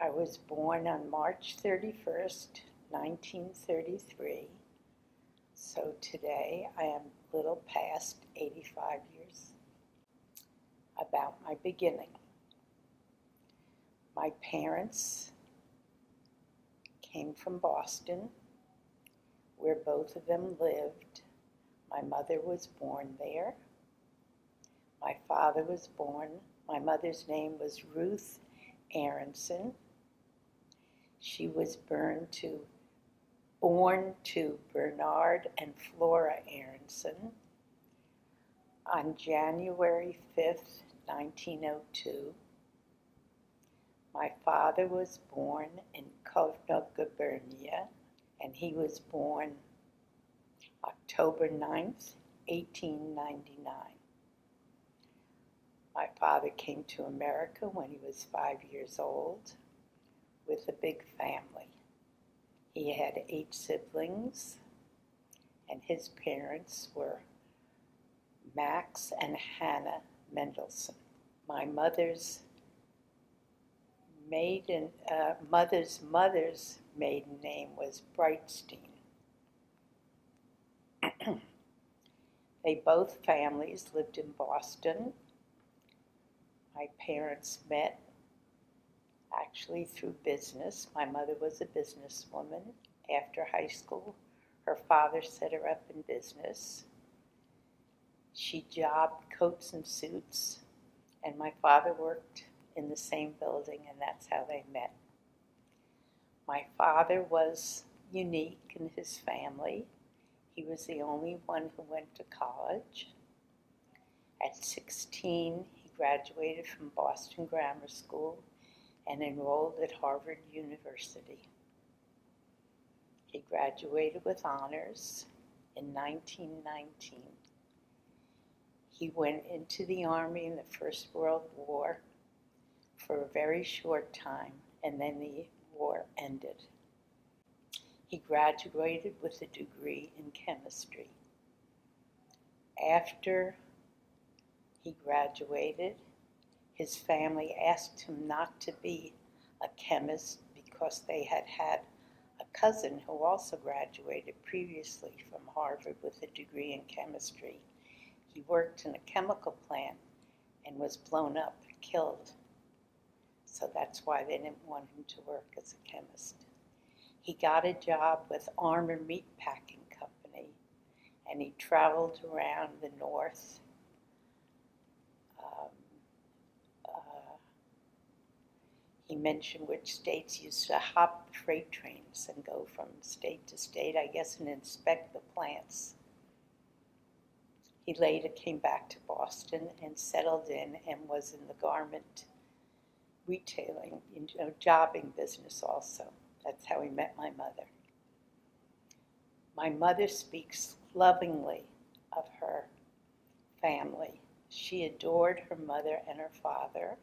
I was born on March 31st, 1933, so today I am a little past 85 years. About my beginning. My parents came from Boston, where both of them lived. My mother was born there. My father was born. My mother's name was Ruth Aronson. She was born to Bernard and Flora Aronson on January 5th, 1902. My father was born in Kovno Gubernia, and he was born October 9th, 1899. My father came to America when he was 5 years old with a big family. He had 8 siblings, and his parents were Max and Hannah Mendelson. My mother's mother's maiden name was Brightstein. Both families lived in Boston. My parents met actually through business. My mother was a businesswoman. After high school, her father set her up in business. She jobbed coats and suits, and my father worked in the same building, and that's how they met. My father was unique in his family. He was the only one who went to college. At 16, he graduated from Boston Grammar School and enrolled at Harvard University. He graduated with honors in 1919. He went into the Army in the First World War for a very short time, and then the war ended. He graduated with a degree in chemistry. After he graduated, his family asked him not to be a chemist because they had had a cousin who also graduated previously from Harvard with a degree in chemistry. He worked in a chemical plant and was blown up, killed. So that's why they didn't want him to work as a chemist. He got a job with Armour Meatpacking Company, and he traveled around the North. He mentioned which states used to hop freight trains and go from state to state, I guess, and inspect the plants. He later came back to Boston and settled in and was in the garment retailing, jobbing business also. That's how he met my mother. My mother speaks lovingly of her family. She adored her mother and her father.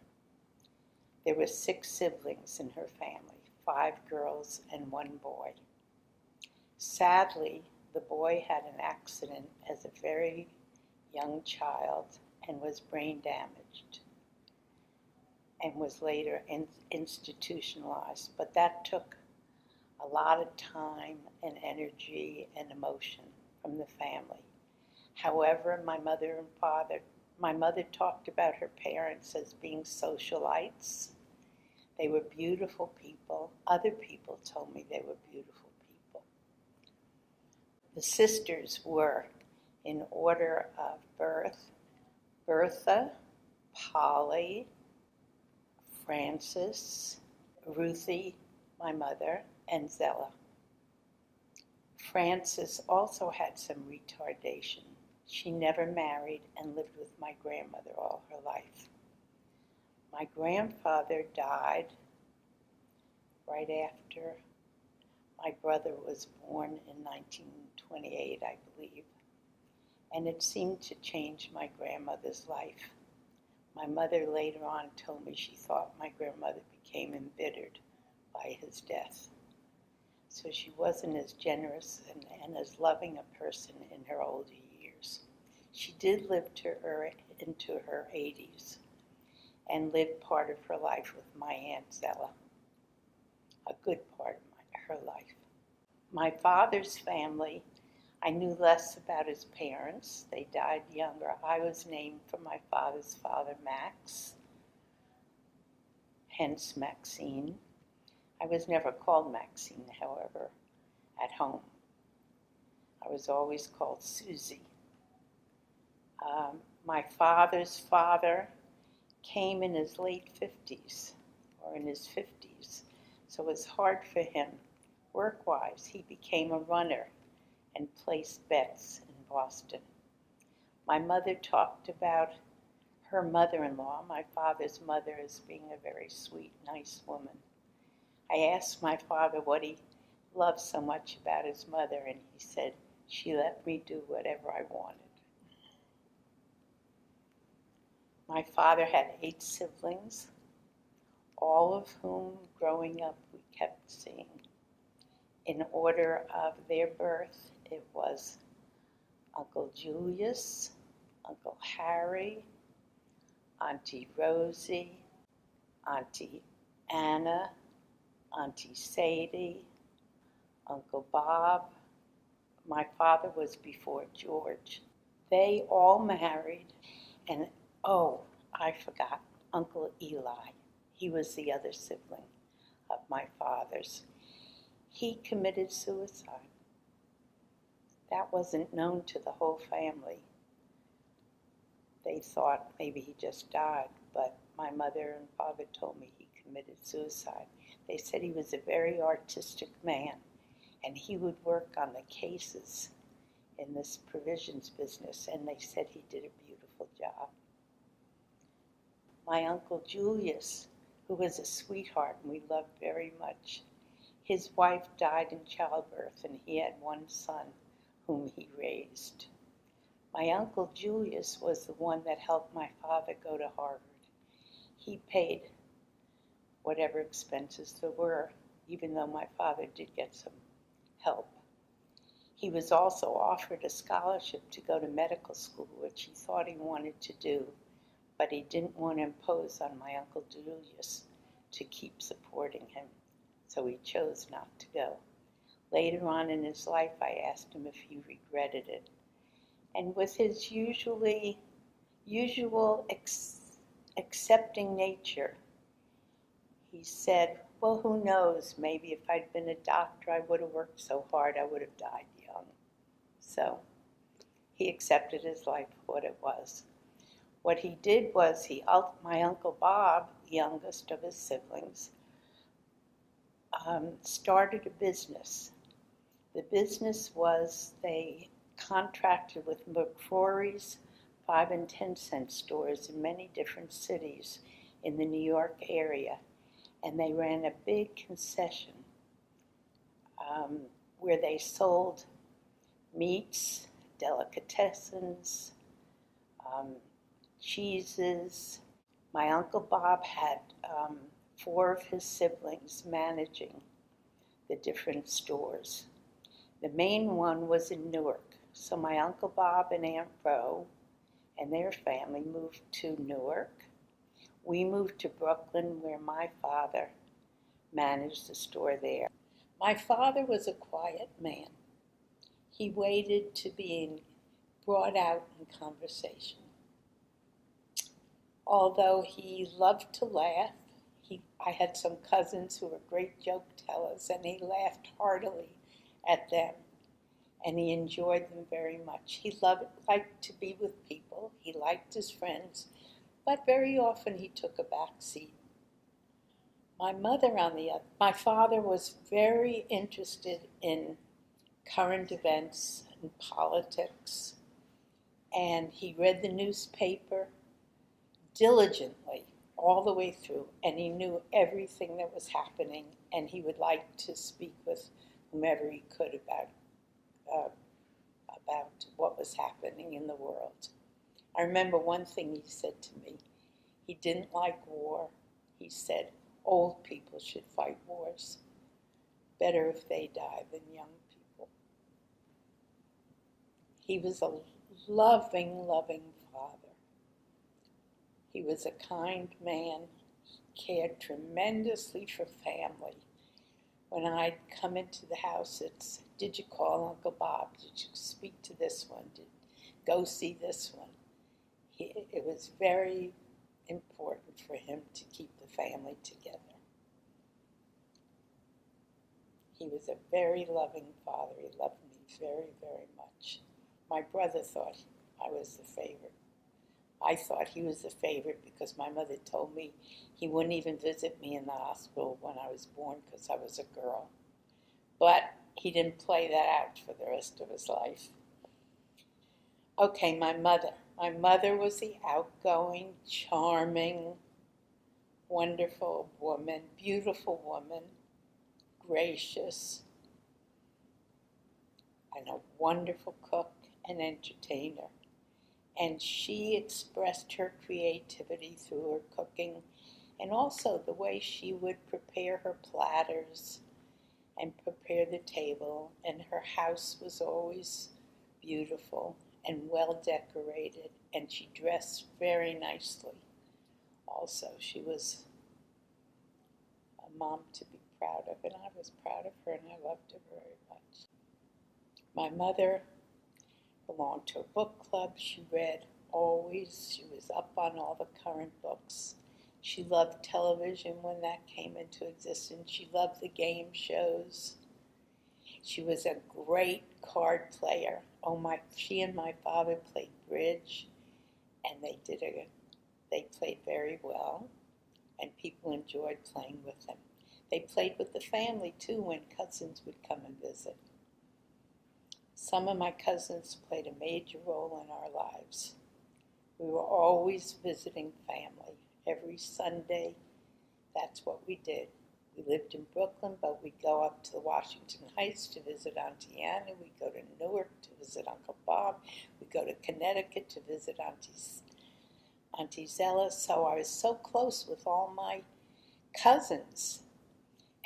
There were 6 siblings in her family, 5 girls and 1 boy. Sadly, the boy had an accident as a very young child and was brain damaged and was later institutionalized, but that took a lot of time and energy and emotion from the family. However, my mother talked about her parents as being socialites. They were beautiful people. Other people told me they were beautiful people. The sisters were, in order of birth, Bertha, Polly, Frances, Ruthie, my mother, and Zella. Frances also had some retardation. She never married and lived with my grandmother all her life. My grandfather died right after my brother was born in 1928, I believe, and it seemed to change my grandmother's life. My mother later on told me she thought my grandmother became embittered by his death. So she wasn't as generous and as loving a person in her older years. She did live into her 80s and lived part of her life with my Aunt Zella. a good part of her life. My father's family, I knew less about his parents. They died younger. I was named for my father's father, Max, hence Maxine. I was never called Maxine, however, at home. I was always called Susie. My father's father came in his late 50s, or in his 50s, so it was hard for him. Work-wise, he became a runner and placed bets in Boston. My mother talked about her mother-in-law, my father's mother, as being a very sweet, nice woman. I asked my father what he loved so much about his mother, and he said, she let me do whatever I wanted. My father had 8 siblings, all of whom growing up we kept seeing. In order of their birth, it was Uncle Julius, Uncle Harry, Auntie Rosie, Auntie Anna, Auntie Sadie, Uncle Bob. My father was before George. They all married, and oh, I forgot, Uncle Eli. He was the other sibling of my father's. He committed suicide. That wasn't known to the whole family. They thought maybe he just died, but my mother and father told me he committed suicide. They said he was a very artistic man, and he would work on the cases in this provisions business, and they said he did a beautiful job. My Uncle Julius, who was a sweetheart and we loved very much, his wife died in childbirth, and he had one son whom he raised. My Uncle Julius was the one that helped my father go to Harvard. He paid whatever expenses there were, even though my father did get some help. He was also offered a scholarship to go to medical school, which he thought he wanted to do, but he didn't want to impose on my Uncle Julius to keep supporting him, so he chose not to go. Later on in his life, I asked him if he regretted it. And with his usual accepting nature, he said, well, who knows, maybe if I'd been a doctor, I would have worked so hard, I would have died young. So he accepted his life for what it was. What he did was, my Uncle Bob, the youngest of his siblings, started a business. The business was they contracted with McCrory's 5 and 10 cent stores in many different cities in the New York area, and they ran a big concession where they sold meats, delicatessens, cheeses. My Uncle Bob had 4 of his siblings managing the different stores. The main one was in Newark, so my Uncle Bob and Aunt Ro and their family moved to Newark. We moved to Brooklyn, where my father managed the store there. My father was a quiet man. He waited to being brought out in conversation. Although he loved to laugh, I had some cousins who were great joke tellers, and he laughed heartily at them, and he enjoyed them very much. He liked to be with people. He liked his friends, but very often he took a back seat. My father was very interested in current events and politics, and he read the newspaper diligently all the way through, and he knew everything that was happening, and he would like to speak with whomever he could about what was happening in the world. I remember one thing he said to me. He didn't like war. He said, old people should fight wars. Better if they die than young people. He was a loving, loving father. He was a kind man. He cared tremendously for family. When I'd come into the house, it's, did you call Uncle Bob? Did you speak to this one? Did go see this one? It was very important for him to keep the family together. He was a very loving father. He loved me very, very much. My brother thought I was the favorite. I thought he was the favorite because my mother told me he wouldn't even visit me in the hospital when I was born because I was a girl. But he didn't play that out for the rest of his life. Okay, my mother. My mother was the outgoing, charming, wonderful woman, beautiful woman, gracious, and a wonderful cook and entertainer. And she expressed her creativity through her cooking and also the way she would prepare her platters and prepare the table. And her house was always beautiful and well decorated, and she dressed very nicely. Also, she was a mom to be proud of, and I was proud of her, and I loved her very much. My mother belonged to a book club. She read always. She was up on all the current books. She loved television when that came into existence. She loved the game shows. She was a great card player. She and my father played bridge, and they played very well, and people enjoyed playing with them. They played with the family too when cousins would come and visit. Some of my cousins played a major role in our lives. We were always visiting family. Every Sunday, that's what we did. We lived in Brooklyn, but we'd go up to the Washington Heights to visit Auntie Anna. We'd go to Newark to visit Uncle Bob. We'd go to Connecticut to visit Auntie Zella. So I was so close with all my cousins.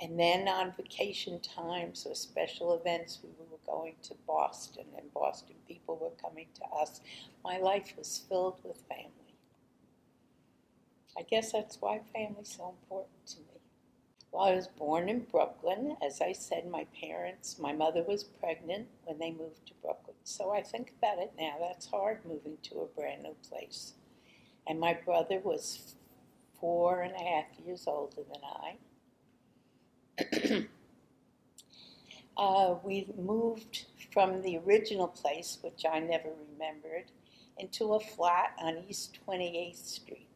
And then on vacation times or special events, we were going to Boston, and Boston people were coming to us. My life was filled with family. I guess that's why family's so important to me. Well, I was born in Brooklyn. As I said, my mother was pregnant when they moved to Brooklyn. So I think about it now. That's hard, moving to a brand new place. And my brother was 4.5 years older than I. We moved from the original place, which I never remembered, into a flat on East 28th Street.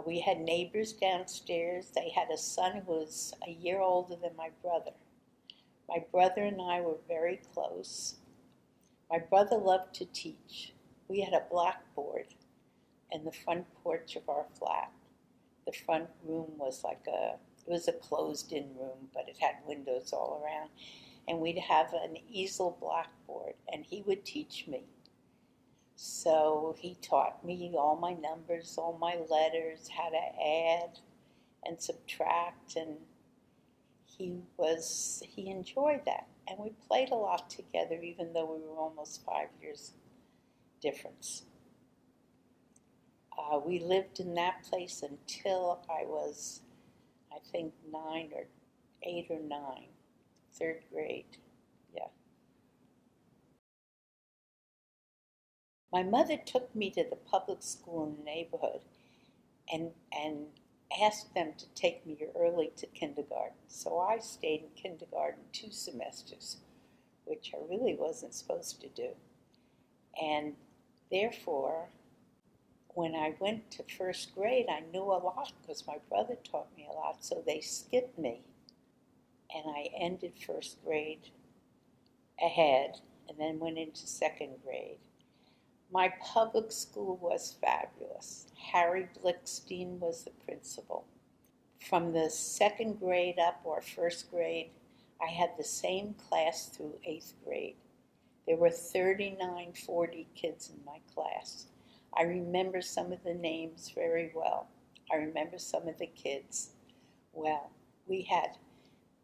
We had neighbors downstairs. They had a son who was a year older than my brother. My brother and I were very close. My brother loved to teach. We had a blackboard in the front porch of our flat. The front room was it was a closed-in room, but it had windows all around. And we'd have an easel blackboard, and he would teach me. So he taught me all my numbers, all my letters, how to add and subtract, and he enjoyed that. And we played a lot together, even though we were almost 5 years difference. We lived in that place until I was, I think, 8 or 9, third grade. Yeah. My mother took me to the public school in the neighborhood and asked them to take me early to kindergarten. So I stayed in kindergarten 2 semesters, which I really wasn't supposed to do. And therefore, when I went to first grade, I knew a lot because my brother taught me a lot. So they skipped me, and I ended first grade ahead and then went into second grade. My public school was fabulous. Harry Blickstein was the principal. From the second grade up, or first grade, I had the same class through 8th grade. There were 39, 40 kids in my class. I remember some of the names very well. I remember some of the kids well. We had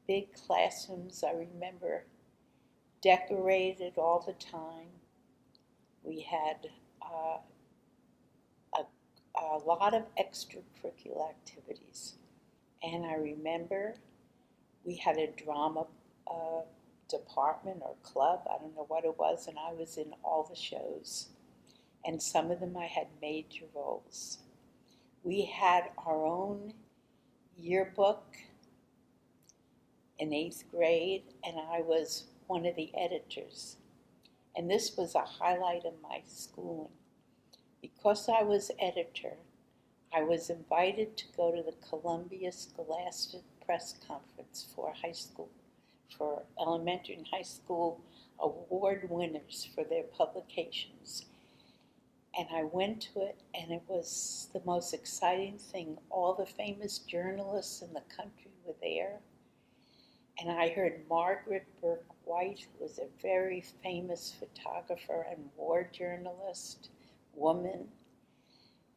big classrooms, I remember, decorated all the time. We had a lot of extracurricular activities. And I remember We had a drama department or club, I don't know what it was, and I was in all the shows. And some of them I had major roles. We had our own yearbook in 8th grade, and I was one of the editors. And this was a highlight of my schooling. Because I was editor, I was invited to go to the Columbia Scholastic Press Conference for high school, for elementary and high school award winners for their publications. And I went to it, and it was the most exciting thing. All the famous journalists in the country were there. And I heard Margaret Burke White, who was a very famous photographer and war journalist, woman,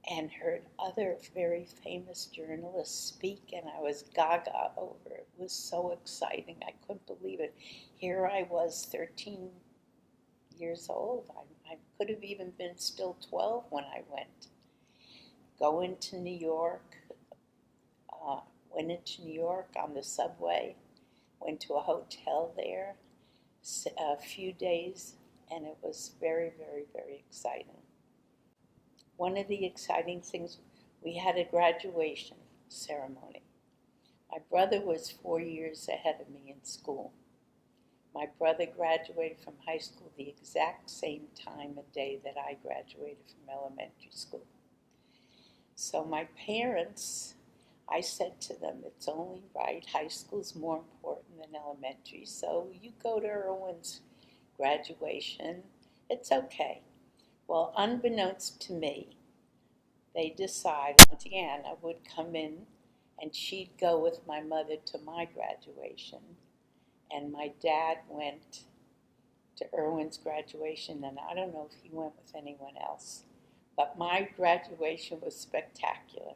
and heard other very famous journalists speak, and I was gaga over it. It was so exciting. I couldn't believe it. Here I was, 13 years old. I could have even been still 12 when I went. Going to New York, went into New York on the subway, went to a hotel there, a few days, and it was very, very, very exciting. One of the exciting things, we had a graduation ceremony. My brother was 4 years ahead of me in school. My brother graduated from high school the exact same time and day that I graduated from elementary school. So my parents, I said to them, it's only right, high school's more important than elementary, so you go to Irwin's graduation, it's okay. Well, unbeknownst to me, they decided Auntie Anna would come in and she'd go with my mother to my graduation. And my dad went to Irwin's graduation, and I don't know if he went with anyone else. But my graduation was spectacular.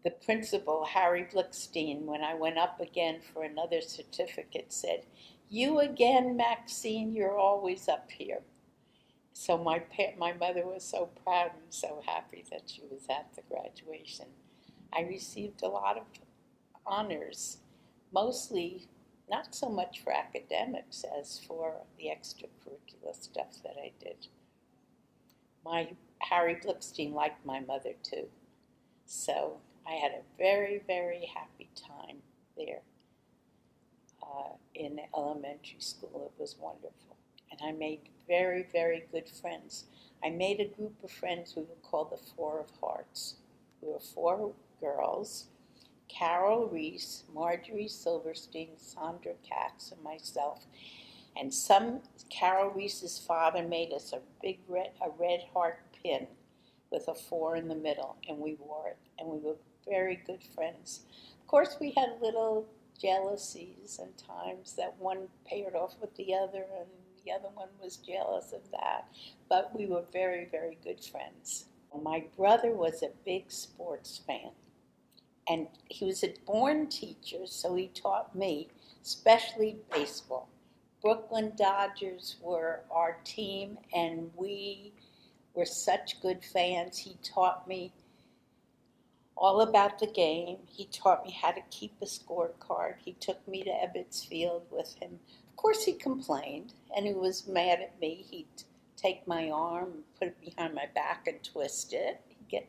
The principal, Harry Blickstein, when I went up again for another certificate, said, "You again, Maxine, you're always up here." So my mother was so proud and so happy that she was at the graduation. I received a lot of honors, mostly not so much for academics as for the extracurricular stuff that I did. My Harry Blickstein liked my mother too. So I had a very, very happy time there in elementary school. It was wonderful. And I made very, very good friends. I made a group of friends we would call the Four of Hearts. We were 4 girls, Carol Reese, Marjorie Silverstein, Sandra Katz, and myself. And Carol Reese's father made us a red heart pin with a 4 in the middle, and we wore it. And we were very good friends. Of course, we had little jealousies and times that one paired off with the other, and the other one was jealous of that. But we were very, very good friends. My brother was a big sports fan. And he was a born teacher, so he taught me, especially baseball. Brooklyn Dodgers were our team, and we were such good fans. He taught me all about the game. He taught me how to keep a scorecard. He took me to Ebbets Field with him. Of course, he complained, and he was mad at me. He'd take my arm and put it behind my back and twist it. He'd get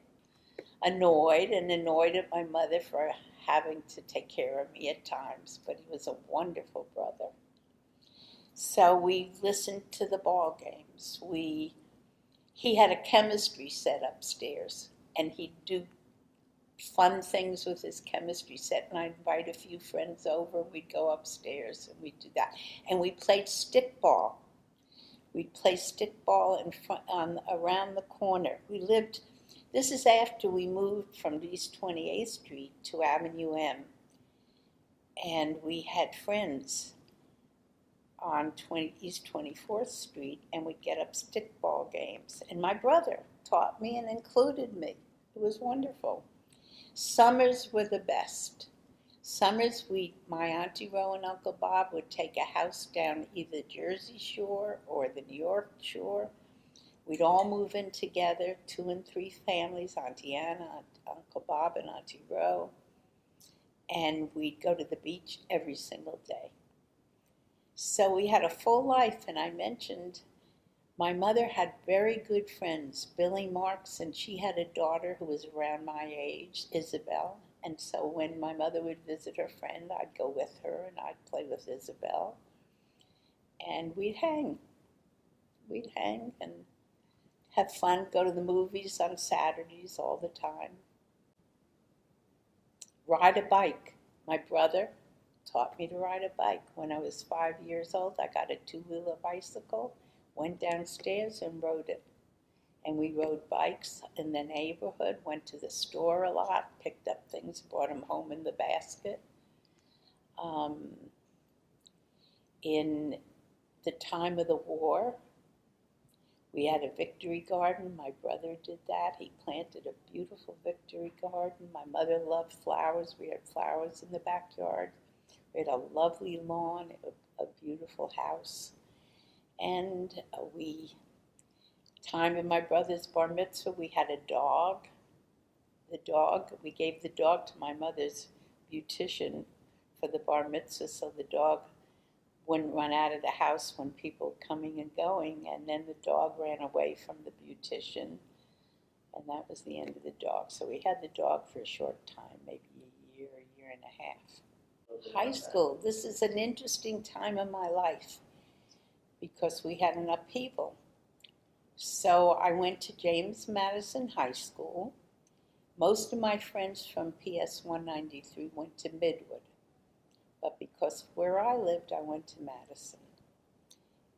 annoyed at my mother for having to take care of me at times, but he was a wonderful brother. So we listened to the ball games. He had a chemistry set upstairs, and he'd do fun things with his chemistry set, and I'd invite a few friends over. We'd go upstairs and we'd do that. And we played stickball. We'd play stickball around the corner. This is after we moved from East 28th Street to Avenue M. And we had friends on East 24th Street, and we'd get up stickball games. And my brother taught me and included me. It was wonderful. Summers were the best. Summers, my Auntie Ro and Uncle Bob would take a house down either Jersey Shore or the New York Shore. We'd all move in together, 2 and 3 families, Auntie Anna, Uncle Bob, and Auntie Ro. and we'd go to the beach every single day. So we had a full life, and I mentioned my mother had very good friends, Billy Marks, and she had a daughter who was around my age, Isabel. And so when my mother would visit her friend, I'd go with her and I'd play with Isabel. And we'd hang. We'd hang and have fun, go to the movies on Saturdays all the time. Ride a bike. My brother taught me to ride a bike. When I was 5 years old, I got a two-wheeler bicycle, went downstairs and rode it. And we rode bikes in the neighborhood, went to the store a lot, picked up things, brought them home in the basket. In the time of the war, we had a victory garden. My brother did that. He planted a beautiful victory garden. My mother loved flowers. We had flowers in the backyard. We had a lovely lawn, a beautiful house. And time in my brother's bar mitzvah, we had a dog. We gave the dog to my mother's beautician for the bar mitzvah, so the dog wouldn't run out of the house when people were coming and going, and then the dog ran away from the beautician, and that was the end of the dog. So we had the dog for a short time, maybe a year and a half. High school, this is an interesting time in my life because we had an upheaval. So I went to James Madison High School. Most of my friends from PS 193 went to Midwood. But because of where I lived, I went to Madison.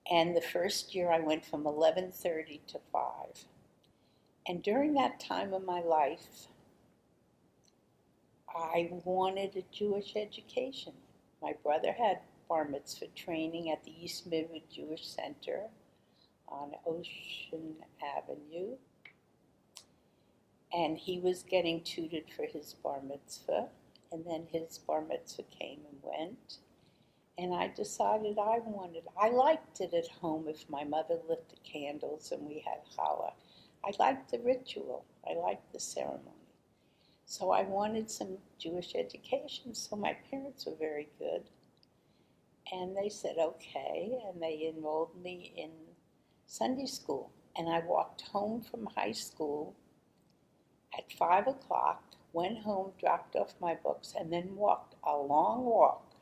And the first year I went from 11:30 to 5. And during that time of my life, I wanted a Jewish education. My brother had bar mitzvah training at the East Midwood Jewish Center on Ocean Avenue. And he was getting tutored for his bar mitzvah. And then his bar mitzvah came and went. And I decided I liked it at home if my mother lit the candles and we had challah. I liked the ritual. I liked the ceremony. So I wanted some Jewish education. So my parents were very good. And they said, okay. And they enrolled me in Sunday school. And I walked home from high school at 5 o'clock. Went home, dropped off my books, and then walked a long walk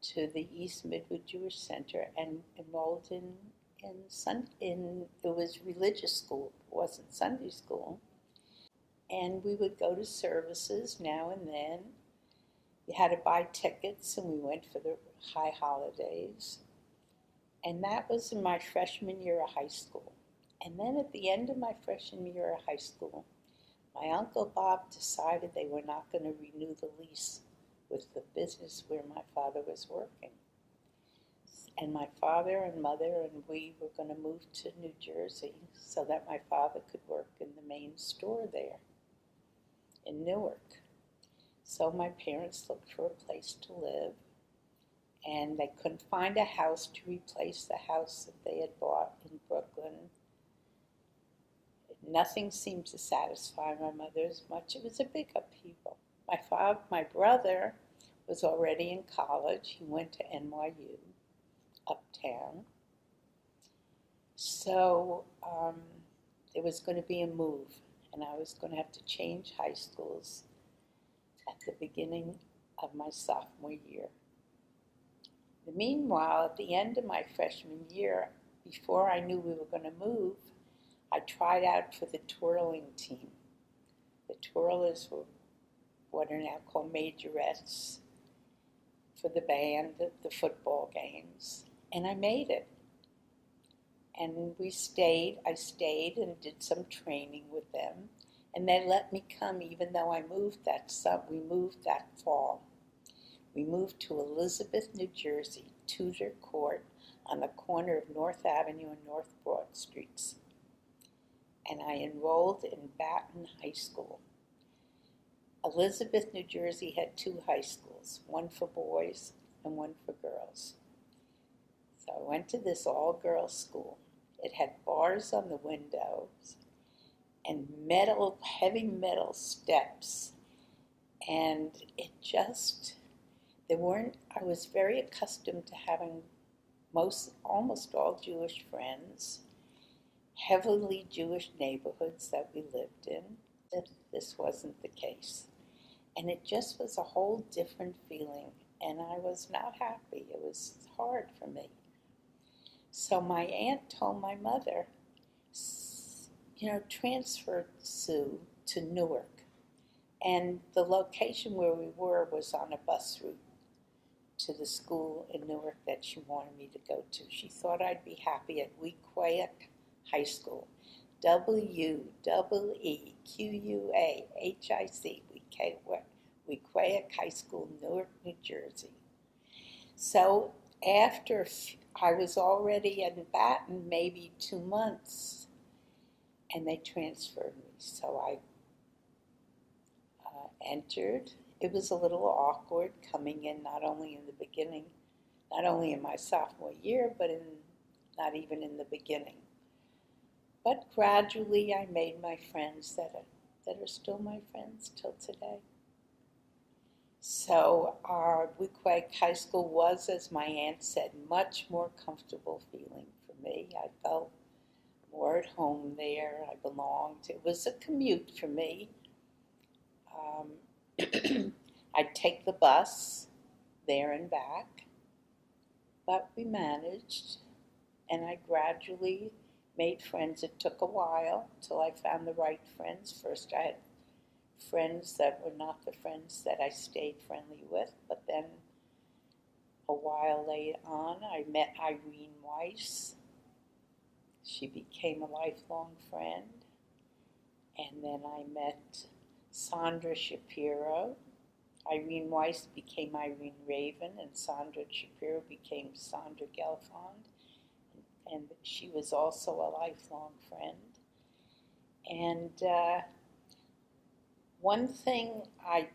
to the East Midwood Jewish Center and enrolled in it was religious school, it wasn't Sunday school. And we would go to services now and then. We had to buy tickets, and we went for the high holidays. And that was in my freshman year of high school. And then at the end of my freshman year of high school, my Uncle Bob decided they were not going to renew the lease with the business where my father was working. And my father and mother and we were going to move to New Jersey so that my father could work in the main store there in Newark. So my parents looked for a place to live, and they couldn't find a house to replace the house that they had bought in Brooklyn. Nothing seemed to satisfy my mother as much. It was a big upheaval. My brother was already in college. He went to NYU, uptown. So there was going to be a move, and I was going to have to change high schools at the beginning of my sophomore year. Meanwhile, at the end of my freshman year, before I knew we were going to move, I tried out for the twirling team. The twirlers were what are now called majorettes for the band at the football games. And I made it. And I stayed and did some training with them. And they let me come even though we moved that fall. We moved to Elizabeth, New Jersey, Tudor Court on the corner of North Avenue and North Broad Streets. And I enrolled in Baton High School. Elizabeth, New Jersey had two high schools, one for boys and one for girls. So I went to this all-girls school. It had bars on the windows and heavy metal steps And it just, I was very accustomed to having almost all Jewish friends, heavily Jewish neighborhoods that we lived in. This wasn't the case. And it just was a whole different feeling. And I was not happy. It was hard for me. So my aunt told my mother, transfer Sue to Newark. And the location where we were was on a bus route to the school in Newark that she wanted me to go to. She thought I'd be happy at Weequahic High School. Weequahic, Weequahic High School, Newark, New Jersey. So after I was already in Baton maybe 2 months, and they transferred me. So I entered. It was a little awkward coming in, not only in the beginning, not only in my sophomore year, but not even in the beginning. But gradually I made my friends that are still my friends till today. So Weequahic High School was, as my aunt said, much more comfortable feeling for me. I felt more at home there. I belonged. It was a commute for me. I'd take the bus there and back, but we managed, and I gradually made friends. It took a while till I found the right friends. First I had friends that were not the friends that I stayed friendly with, but then a while later on I met Irene Weiss. She became a lifelong friend. And then I met Sandra Shapiro. Irene Weiss became Irene Raven, and Sandra Shapiro became Sandra Gelfand. And she was also a lifelong friend. And one thing, I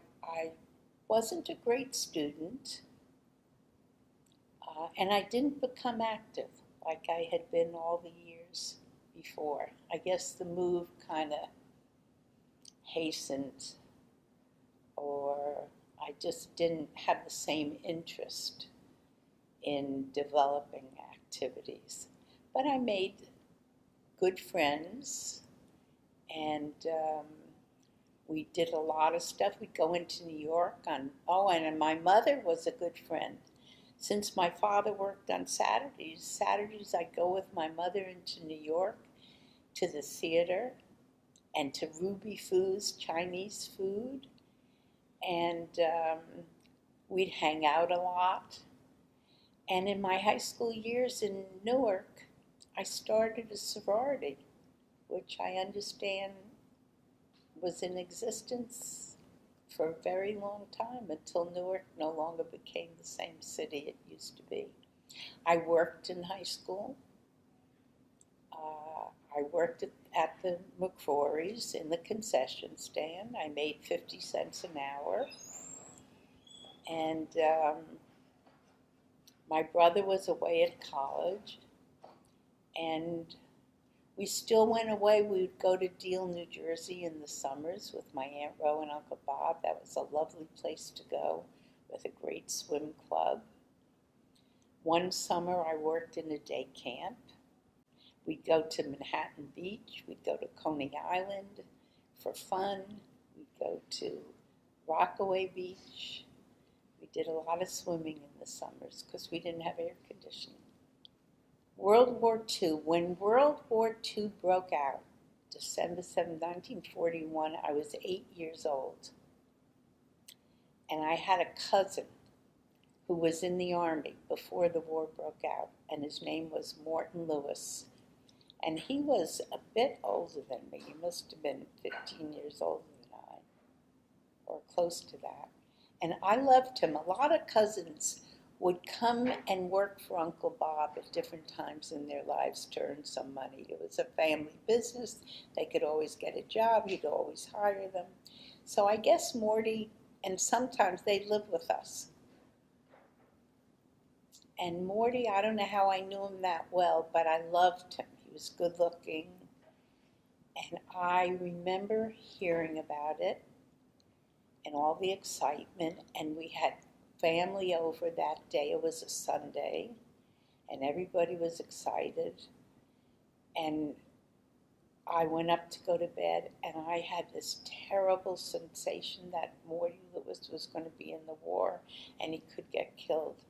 wasn't a great student, and I didn't become active like I had been all the years before. I guess the move kind of hastened, or I just didn't have the same interest in developing activities. But I made good friends, and we did a lot of stuff. We'd go into New York and my mother was a good friend. Since my father worked on Saturdays I'd go with my mother into New York to the theater and to Ruby Foo's Chinese food. And we'd hang out a lot. And in my high school years in Newark, I started a sorority, which I understand was in existence for a very long time, until Newark no longer became the same city it used to be. I worked in high school. I worked at the McCrory's in the concession stand. I made 50 cents an hour. And my brother was away at college, and we still went away. We would go to Deal, New Jersey in the summers with my Aunt Ro and Uncle Bob. That was a lovely place to go, with a great swim club. One summer I worked in a day camp. We'd go to Manhattan Beach. We'd go to Coney Island for fun. We'd go to Rockaway Beach. We did a lot of swimming in the summers because we didn't have air conditioning. World War II. When World War II broke out, December 7, 1941, I was 8 years old. And I had a cousin who was in the Army before the war broke out, and his name was Morton Lewis. And he was a bit older than me. He must have been 15 years older than I, or close to that. And I loved him. A lot of cousins would come and work for Uncle Bob at different times in their lives to earn some money. It was a family business. They could always get a job. He'd always hire them. So I guess Morty, and sometimes they'd live with us. And Morty, I don't know how I knew him that well, but I loved him. He was good looking. And I remember hearing about it. and all the excitement, and we had family over that day. It was a Sunday, and everybody was excited. And I went up to go to bed, and I had this terrible sensation that Morty Lewis was going to be in the war, and he could get killed.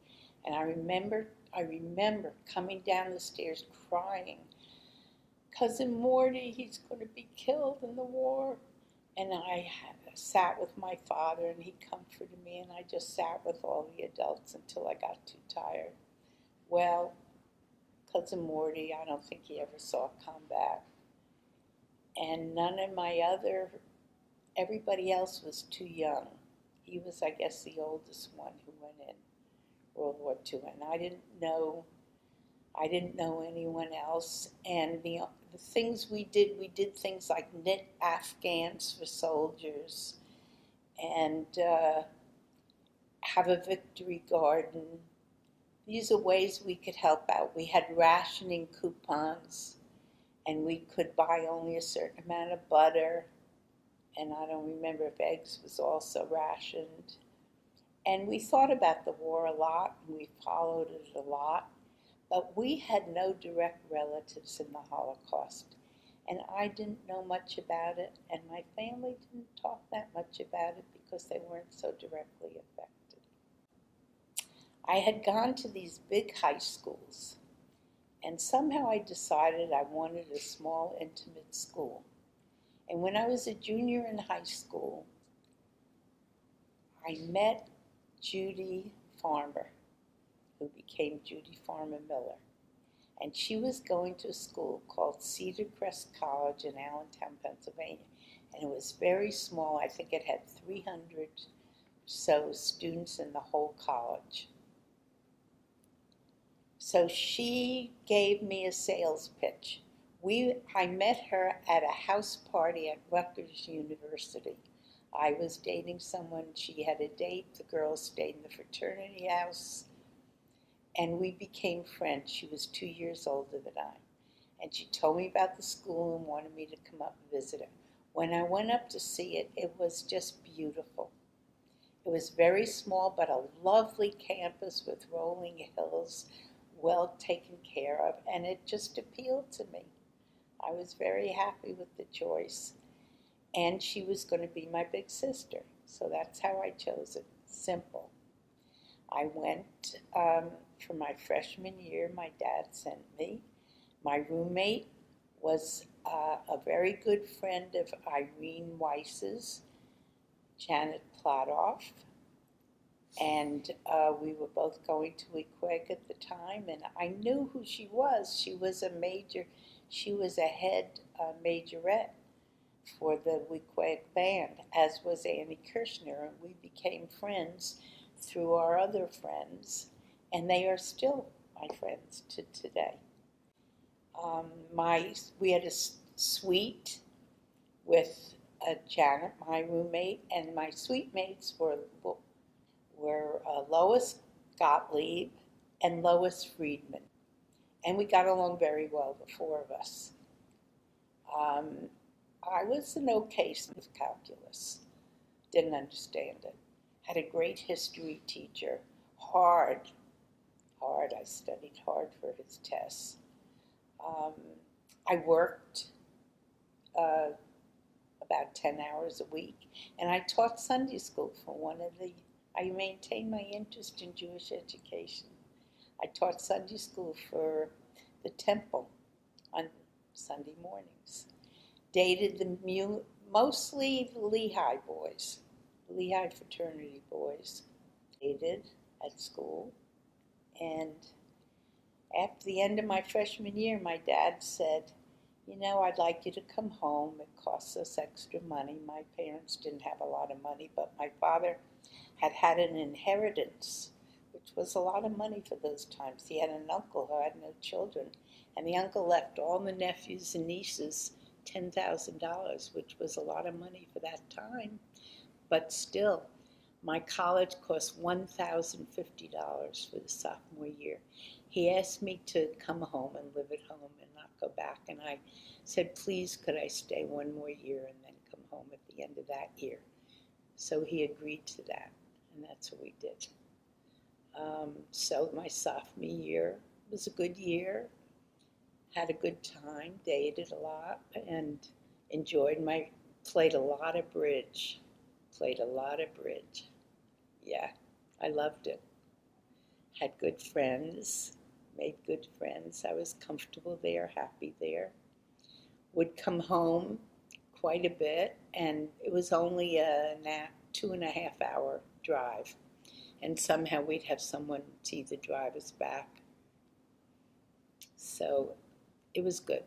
And I remember coming down the stairs crying, "Cousin Morty, he's going to be killed in the war." And I sat with my father, and he comforted me, and I just sat with all the adults until I got too tired. Well, Cousin Morty, I don't think he ever saw combat. And everybody else was too young. He was, I guess, the oldest one who went in World War II, and I didn't know anyone else. And the things we did things like knit Afghans for soldiers, and have a victory garden. These are ways we could help out. We had rationing coupons, and we could buy only a certain amount of butter, and I don't remember if eggs was also rationed. And we thought about the war a lot, and we followed it a lot, but we had no direct relatives in the Holocaust, and I didn't know much about it, and my family didn't talk that much about it because they weren't so directly affected. I had gone to these big high schools, and somehow I decided I wanted a small, intimate school. And when I was a junior in high school, I met Judy Farmer, who became Judy Farmer Miller. And she was going to a school called Cedar Crest College in Allentown, Pennsylvania. And it was very small. I think it had 300 or so students in the whole college. So she gave me a sales pitch. I met her at a house party at Rutgers University. I was dating someone, she had a date, the girls stayed in the fraternity house, and we became friends. She was 2 years older than I. And she told me about the school and wanted me to come up and visit her. When I went up to see it, it was just beautiful. It was very small, but a lovely campus with rolling hills, well taken care of, and it just appealed to me. I was very happy with the choice. And she was going to be my big sister, so that's how I chose it. Simple. I went for my freshman year. My dad sent me. My roommate was a very good friend of Irene Weiss's, Janet Pladoff, and we were both going to Wequeg at the time, and I knew who she was. She was a head majorette for the Wequeg band, as was Annie Kirshner, and we became friends through our other friends, and they are still my friends to today. We had a suite with Janet, my roommate, and my suite mates were Lois Gottlieb and Lois Friedman, and we got along very well, the four of us. I was an okay with calculus, didn't understand it. Had a great history teacher, hard. I studied hard for his tests. I worked about 10 hours a week, and I taught Sunday school I maintained my interest in Jewish education. I taught Sunday school for the temple on Sunday mornings. Dated mostly the Lehigh boys, Lehigh fraternity boys. Dated at school, and after the end of my freshman year, my dad said, I'd like you to come home. It costs us extra money. My parents didn't have a lot of money, but my father had an inheritance, which was a lot of money for those times. He had an uncle who had no children, and the uncle left all the nephews and nieces $10,000, which was a lot of money for that time. But still, my college cost $1,050 for the sophomore year. He asked me to come home and live at home and not go back, and I said, please, could I stay one more year and then come home at the end of that year? So he agreed to that, and that's what we did. So my sophomore year was a good year. Had a good time, dated a lot, and played a lot of bridge. Played a lot of bridge. Yeah, I loved it. Had good friends, made good friends. I was comfortable there, happy there. Would come home quite a bit, and it was only a 2.5 hour drive. And somehow we'd have someone to either drive us back. So it was good.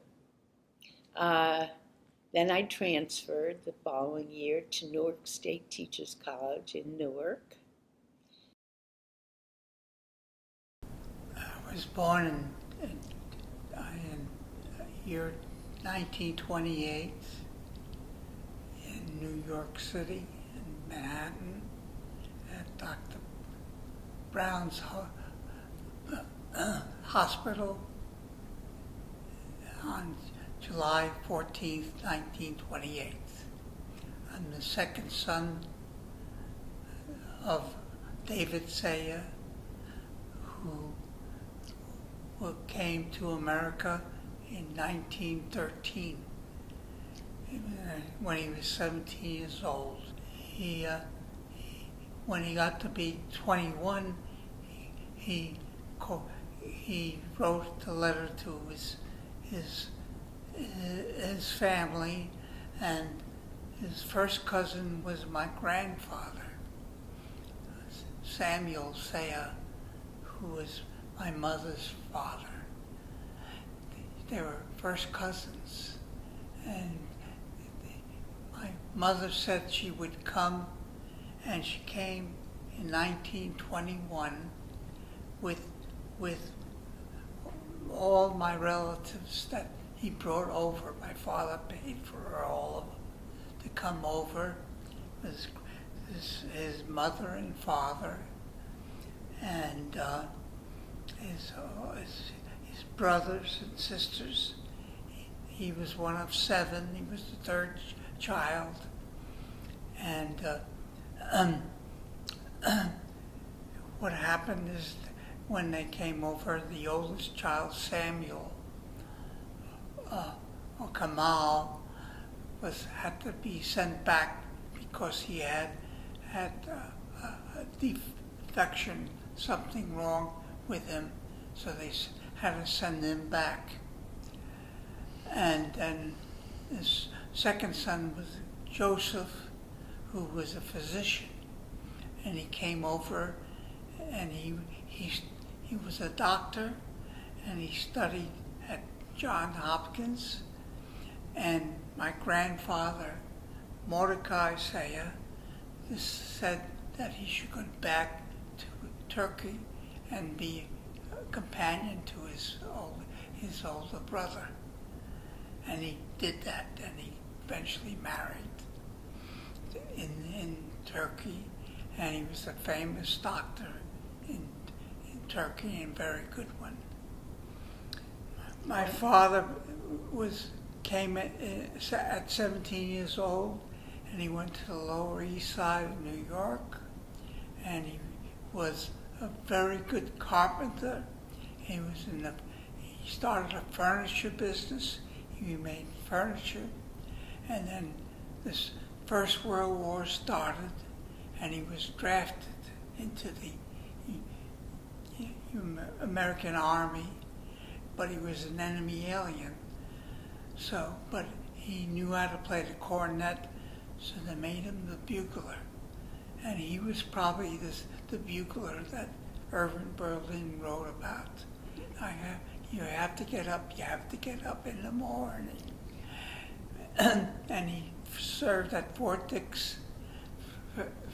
Then I transferred the following year to Newark State Teachers College in Newark. I was born in year 1928 in New York City, in Manhattan, at Dr. Brown's hospital on July 14th, 1928. I'm the second son of David Saya, who came to America in 1913 when he was 17 years old. When he got to be 21, he wrote a letter to his family, and his first cousin was my grandfather, Samuel Saya, who was my mother's father. They were first cousins, and my mother said she would come, and she came in 1921 with all my relatives that he brought over. My father paid for all of them to come over, his mother and father, and his brothers and sisters. He was one of 7. He was the third child. And what happened is when they came over, the oldest child, Samuel, or Kamal, had to be sent back because he had a defection, something wrong with him, so they had to send him back. And then his second son was Joseph, who was a physician, and he came over, and he was a doctor, and he studied at Johns Hopkins. And my grandfather, Mordecai Saya, said that he should go back to Turkey and be a companion to his older brother. And he did that, and he eventually married in Turkey, and he was a famous doctor in Turkey, and a very good one. My father came at 17 years old, and he went to the Lower East Side of New York, and he was a very good carpenter. He started a furniture business. He made furniture, and then this First World War started, and he was drafted into the American Army, but he was an enemy alien. So, but he knew how to play the cornet, so they made him the bugler. And he was probably the bugler that Irving Berlin wrote about. You have to get up in the morning. And he served at Fort Dix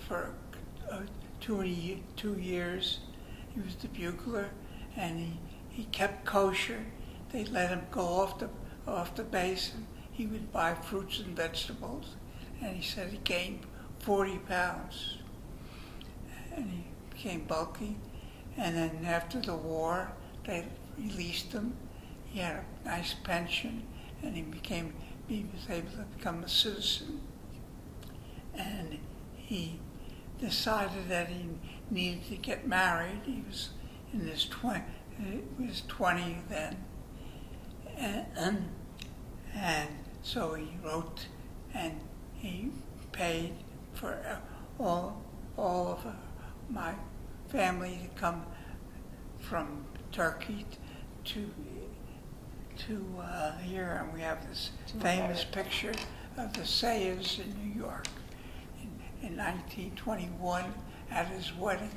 for 2 years. He was the bugler, and he kept kosher. They let him go off the base, and he would buy fruits and vegetables. And he said he gained 40 pounds, and he became bulky. And then after the war, they released him. He had a nice pension, and he was able to become a citizen. And he decided that he needed to get married. He was in his 20 then, and so he wrote and he paid for all of my family to come from Turkey to here, and we have this famous picture of the Sayers in New York in 1921 at his wedding.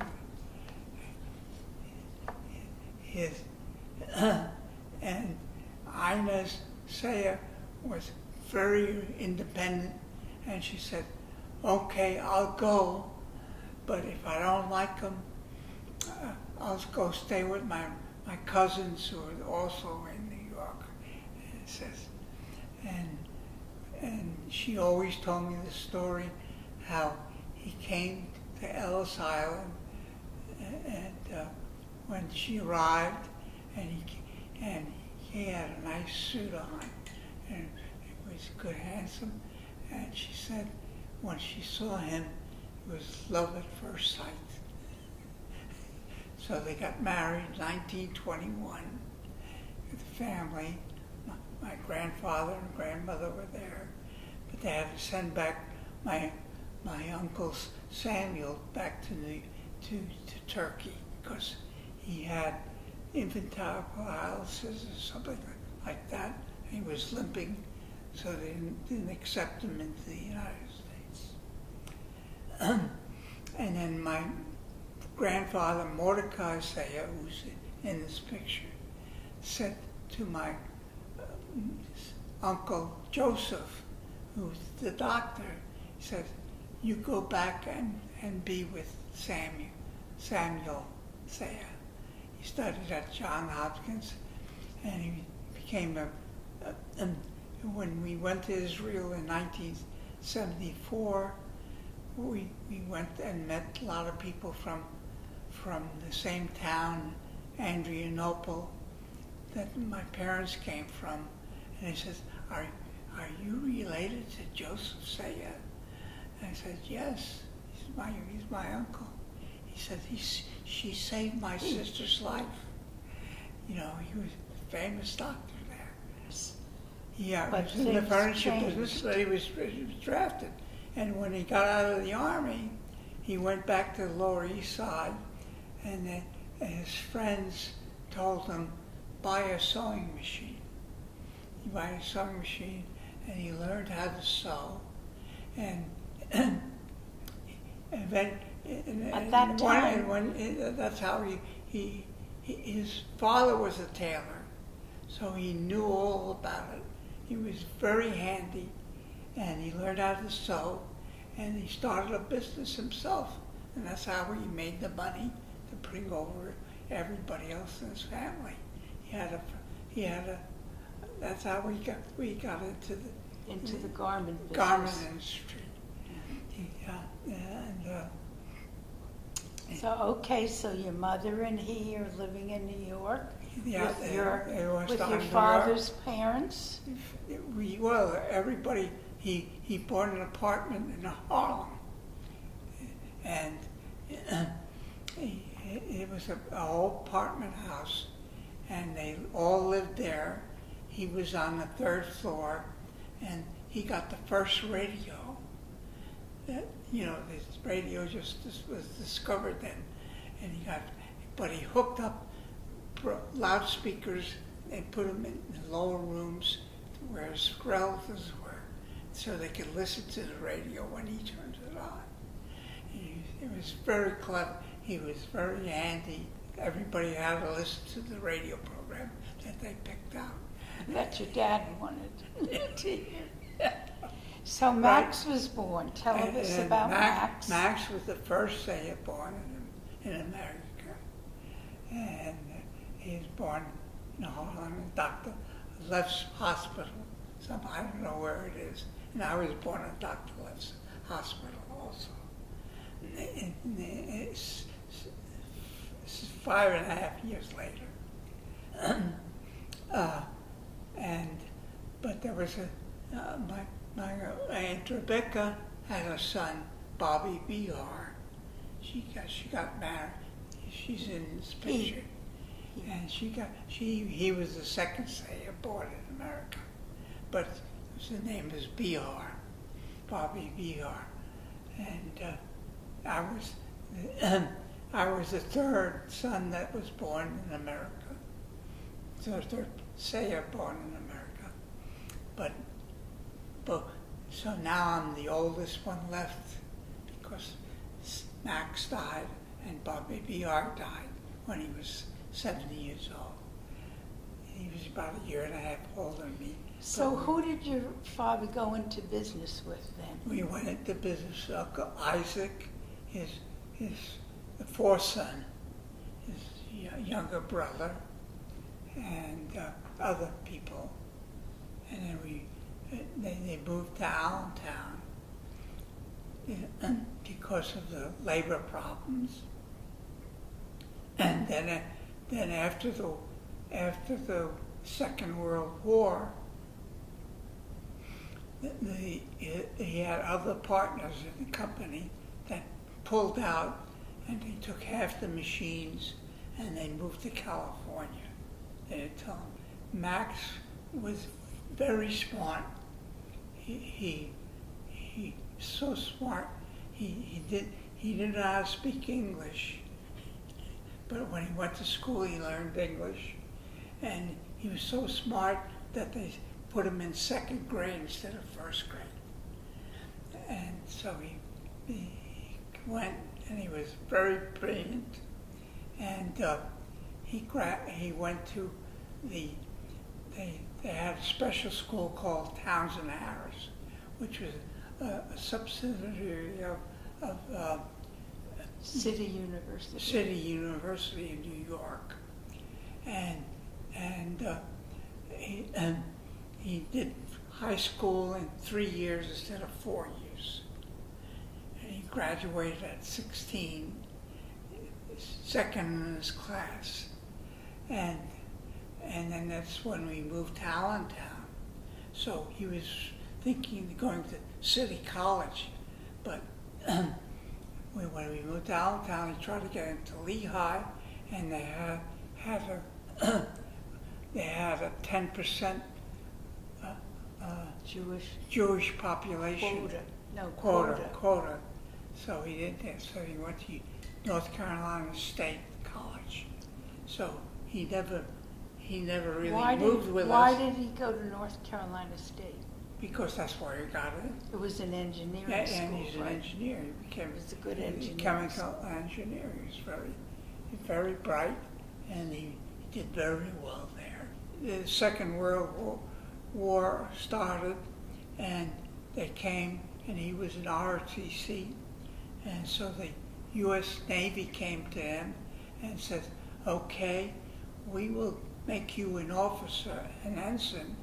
And Inez Sayer was very independent, and she said, "Okay, I'll go, but if I don't like him, I'll go stay with my cousins who are also in New York." And it says, and she always told me the story how he came to Ellis Island, and when she arrived, and he had a nice suit on, and he was good, handsome, and she said when she saw him, it was love at first sight. So they got married in 1921 with the family. My grandfather and grandmother were there, but they had to send back my uncle Samuel back to Turkey because he had infantile paralysis or something like that. He was limping, so they didn't accept him into the United States. And then my grandfather, Mordecai Sayer, who's in this picture, said to my uncle Joseph, who's the doctor, he said, "You go back and be with Samuel Sayer." He studied at Johns Hopkins, and he became when we went to Israel in 1974, we went and met a lot of people from the same town, Adrianople, that my parents came from. And he says, are you related to Joseph Sayer? And I said, "Yes, he's my uncle." He said, she saved my sister's life. You know, he was a famous doctor there. Yeah, he was in the furniture business, but he was drafted. And when he got out of the army, he went back to the Lower East Side, and his friends told him, "Buy a sewing machine." He bought a sewing machine, and he learned how to sew. And then at that time, that's how his father was a tailor, so he knew all about it. He was very handy, and he learned how to sew, and he started a business himself, and that's how he made the money to bring over everybody else in his family. That's how we got into the garment industry. So your mother and he are living in New York with your New father's York. parents? Everybody, he bought an apartment in Harlem, and it was an old apartment house, and they all lived there. He was on the third floor, and he got the first radio. This radio just was discovered then, and but he hooked up loudspeakers and put them in the lower rooms where his relatives were, so they could listen to the radio when he turned it on. It was very clever. He was very handy. Everybody had to listen to the radio program that they picked out. That your dad wanted to hear. So Max was born. Tell us about Max. Max was the first Sayer born in America. And he was born in Harlem, Dr. Left's Hospital. I don't know where it is. And I was born at Dr. Left's Hospital also. It's 5.5 years later. But there was my Aunt Rebecca had a son, Bobby B.R. She got married. She's in this picture. And he was the second sailor born in America. But his name is B.R., Bobby B.R. And I was the third son that was born in America. So the third sailor born in America. But so now I'm the oldest one left because Max died and Bobby B.R. died when he was 70 years old. He was about a year and a half older than me. So who did your father go into business with then? We went into business with Uncle Isaac, his the fourth son, his younger brother, and other people. And then they moved to Allentown because of the labor problems. And then after the Second World War, he had other partners in the company that pulled out, and they took half the machines and they moved to California. They didn't tell him. Max was very smart. He so smart. He didn't know how to speak English, but when he went to school, he learned English, and he was so smart that they put him in second grade instead of first grade. And so he went, and he was very brilliant. And he went to they had a special school called Townsend Harris, which was a subsidiary of City University. City University in New York, and he did high school in 3 years instead of 4 years. And he graduated at 16, second in his class, and then that's when we moved to Allentown. So he was thinking of going to City College, but when we moved to Allentown, he tried to get into Lehigh, and they had a 10% Jewish population quota. So he didn't. So he went to North Carolina State College. So he never really moved with us. Why did he go to North Carolina State? Because that's where he got it. It was an engineering school, and he's an engineer. He was a good engineer. Chemical engineer. He's very bright, and he did very well there. The Second World War started, and they came, and he was in ROTC, and so the U.S. Navy came to him and said, "Okay, we will make you an officer, an ensign,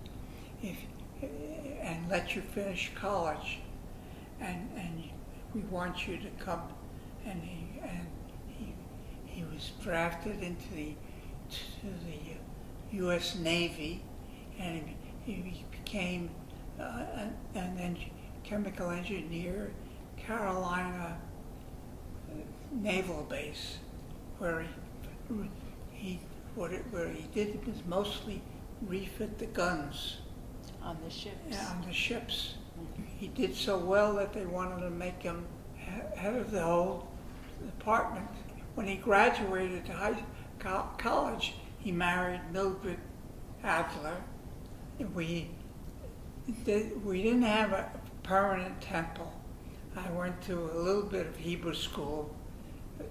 and let you finish college, and we want you to come." And he was drafted into the U.S. Navy, and he became an chemical engineer, Carolina Naval Base, where he did was mostly refit the guns on the ships. Yeah, on the ships. He did so well that they wanted to make him head of the whole department. When he graduated to college, he married Mildred Adler. We didn't have a permanent temple. I went to a little bit of Hebrew school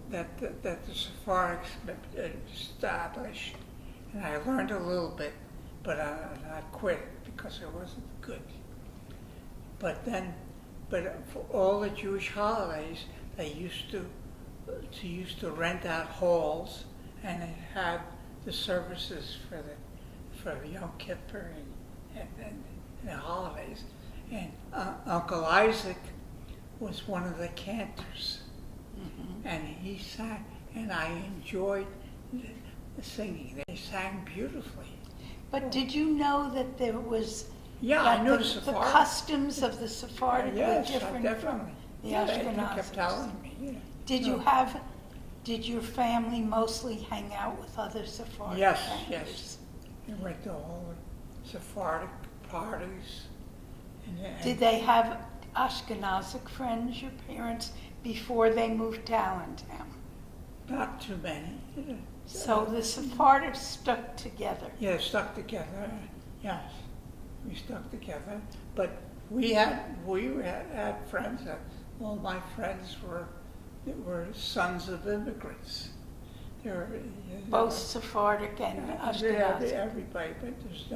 that the Sephardics established, and I learned a little bit, but I quit because it wasn't good. But for all the Jewish holidays, they used to rent out halls, and it had the services for Yom Kippur and the holidays. And Uncle Isaac was one of the cantors, and he sang, and I enjoyed the singing. They sang beautifully. But did you know that there was I knew the customs of the Sephardic were different definitely. from They kept telling me. Yeah. Did your family mostly hang out with other Sephardic Yes, families? yes. We went to all the Sephardic parties. Did they have Ashkenazic friends, your parents, before they moved to Allentown? Not too many. So the Sephardics stuck together. Yeah, stuck together. Yes, we stuck together. But we had friends. All my friends were sons of immigrants. They were Both Sephardic and Ashkenazi. Everybody, but there's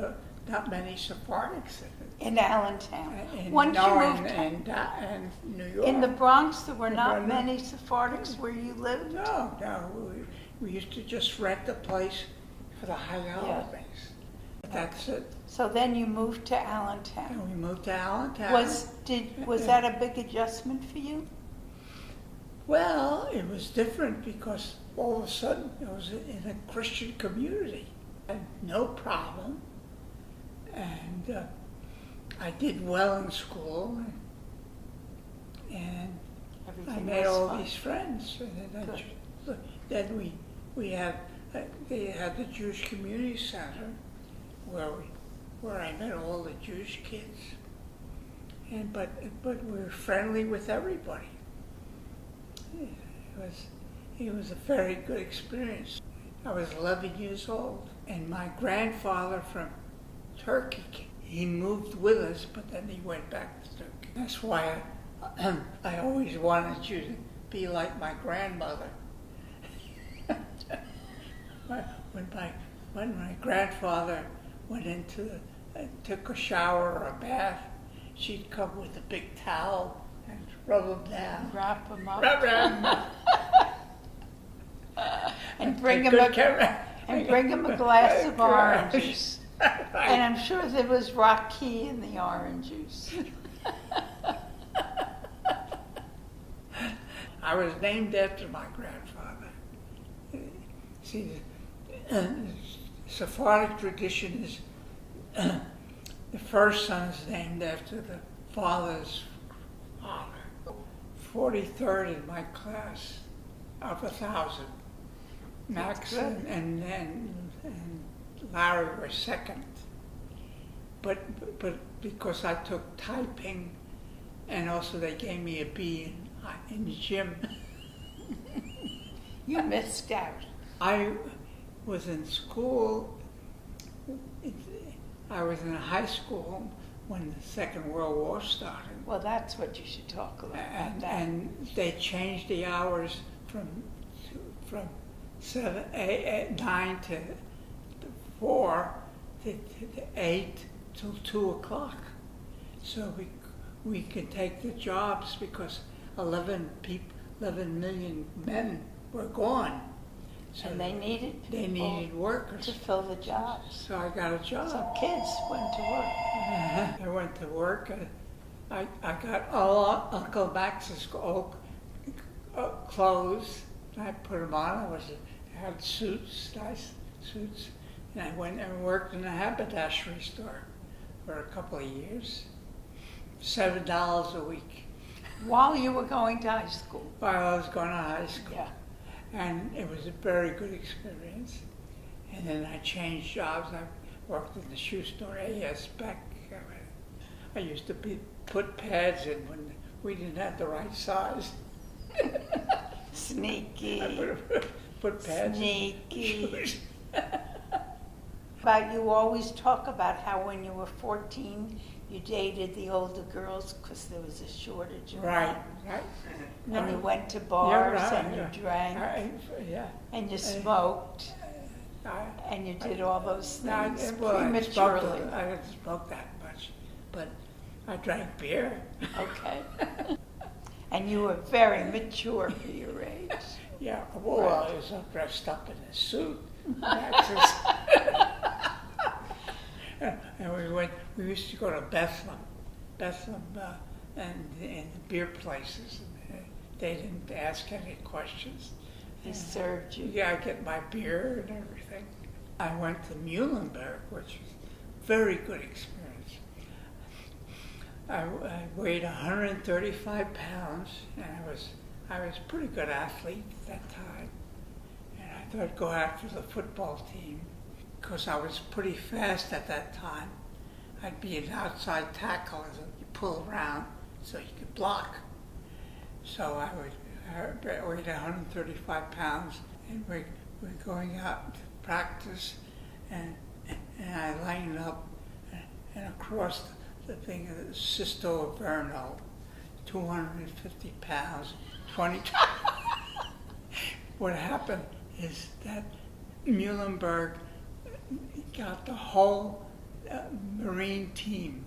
not many Sephardics in Allentown. in Once you moved and New York. in the Bronx, there were not many Sephardics where you lived? No. We used to just rent a place for the high holidays. That's it. So then you moved to Allentown. And we moved to Allentown. Was that a big adjustment for you? Well, it was different because all of a sudden I was in a Christian community. I had no problem. And I did well in school. And I made all these friends. And then they had the Jewish Community Center where I met all the Jewish kids. But we were friendly with everybody. It was a very good experience. I was 11 years old, and my grandfather from Turkey, he moved with us, but then he went back to Turkey. That's why I always wanted you to be like my grandmother. When my grandfather went took a shower or a bath, she'd come with a big towel and rub him down. Wrap him up. Rub him up. And bring him a glass of orange juice. Right. And I'm sure there was Rocky in the orange juice. I was named after my grandfather. See, the Sephardic tradition is the first son is named after the father's father. 43rd in my class of 1,000. Max and Larry were second. But because I took typing, and also they gave me a B in the gym. You missed out. I was in school. I was in high school when the Second World War started. Well, that's what you should talk about. And they changed the hours from 9 to 4 to 8 till 2 o'clock. So we could take the jobs because 11 million men were gone. So and they needed people. They needed workers to fill the jobs. So I got a job. So kids went to work. I went to work. I got all Uncle Max's old clothes. I put them on. I had suits, nice suits. And I went and worked in a haberdashery store for a couple of years. $7 a week. While you were going to high school? While I was going to high school. Yeah. And it was a very good experience. And then I changed jobs. I worked in the shoe store, A.S. Beck. I used to put pads in when we didn't have the right size. Sneaky. I put pads Sneaky. in shoes. But you always talk about how when you were 14, you dated the older girls because there was a shortage of Right. And you went to bars and you drank and you smoked and you did all those things prematurely. I didn't smoke that much, but I drank beer. Okay. And you were very mature for your age. Yeah, well, I was dressed up in a suit. And we used to go to Bethlehem, and in the beer places. And they didn't ask any questions. They served you. Yeah, I get my beer and everything. I went to Muhlenberg, which was a very good experience. I weighed 135 pounds, and I was a pretty good athlete at that time. And I thought I'd go after the football team because I was pretty fast at that time. I'd be an outside tackle as you pull around so you could block. So I weighed 135 pounds, and we're going out to practice, and I lined up, and across the thing, Sisto Verno, 250 pounds, 22. What happened is that Muhlenberg got the whole Marine team.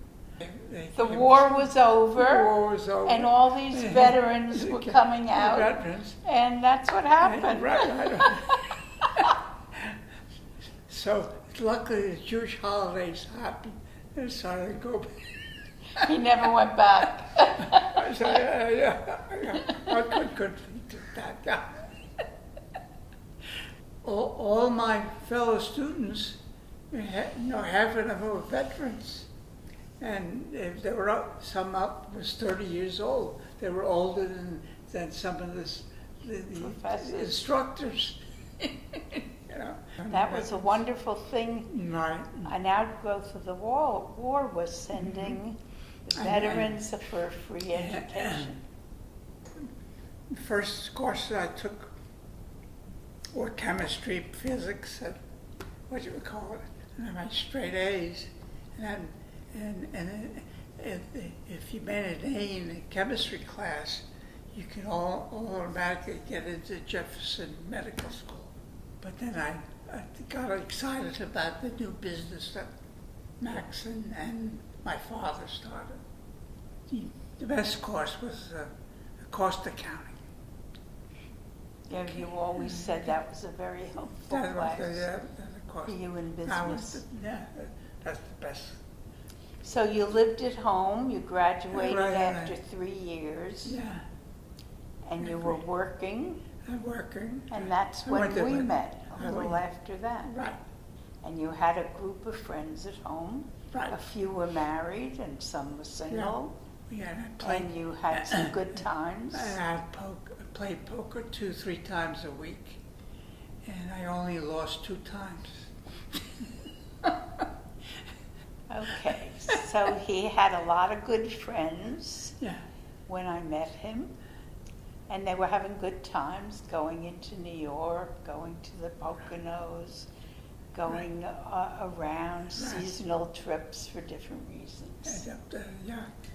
The war was over. The war was over. And all these veterans were coming out. Veterans. And that's what happened. Right. So luckily the Jewish holidays happened, and so I go back. He never went back. I said, I couldn't do that. All my fellow students, half of them were veterans. And they were some was 30 years old. They were older than some of the instructors. That was a wonderful thing. Right. An outgrowth of the war was sending veterans for free education. The first courses I took were chemistry, physics, and what you would call it, and I had straight A's. And if you made an A in the chemistry class, you could automatically get into Jefferson Medical School. But then I got excited about the new business that Max and my father started. The best course was cost accounting. Yeah, you always said that was a very helpful class for you in business. That's the best. So you lived at home, you graduated after 3 years. Yeah. And you were working. Working. And that's when we met, a little after that. Right. And you had a group of friends at home. Right. A few were married and some were single. Yeah. And you had some good times. I played poker 2-3 times a week, and I only lost 2 times. Okay, so he had a lot of good friends when I met him, and they were having good times going into New York, going to the Poconos, going around, seasonal trips for different reasons.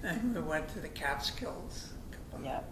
And we went to the Catskills. Yep.